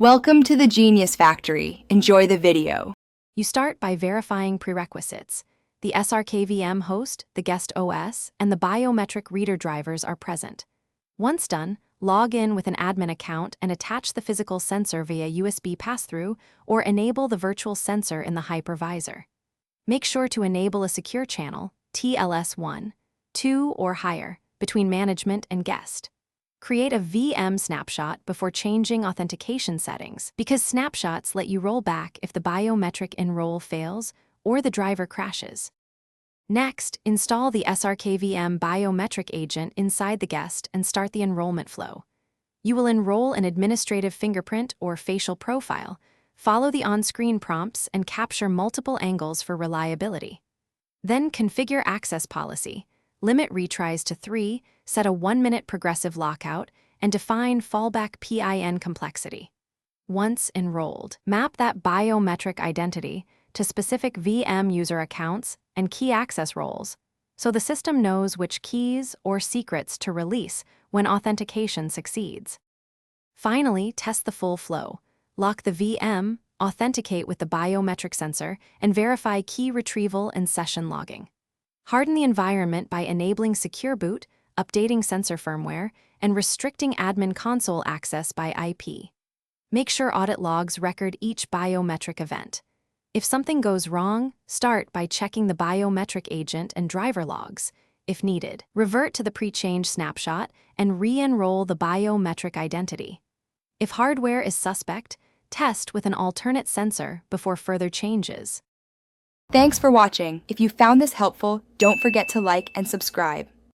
Welcome to the Genius Factory. Enjoy the video. You start by verifying prerequisites. The Srkvm host, the guest OS, and the biometric reader drivers are present. Once done, log in with an admin account and attach the physical sensor via USB pass-through or enable the virtual sensor in the hypervisor. Make sure to enable a secure channel, TLS1, 2 or higher, between management and guest. Create a VM snapshot before changing authentication settings, because snapshots let you roll back if the biometric enroll fails or the driver crashes. Next, install the Srkvm biometric agent inside the guest and start the enrollment flow. You will enroll an administrative fingerprint or facial profile, follow the on-screen prompts, and capture multiple angles for reliability. Then configure access policy. Limit retries to 3, set a 1-minute progressive lockout, and define fallback PIN complexity. Once enrolled, map that biometric identity to specific VM user accounts and key access roles, so the system knows which keys or secrets to release when authentication succeeds. Finally, test the full flow. Lock the VM, authenticate with the biometric sensor, and verify key retrieval and session logging. Harden the environment by enabling secure boot, updating sensor firmware, and restricting admin console access by IP. Make sure audit logs record each biometric event. If something goes wrong, start by checking the biometric agent and driver logs. If needed, revert to the pre-change snapshot and re-enroll the biometric identity. If hardware is suspect, test with an alternate sensor before further changes. Thanks for watching. If you found this helpful, don't forget to like and subscribe.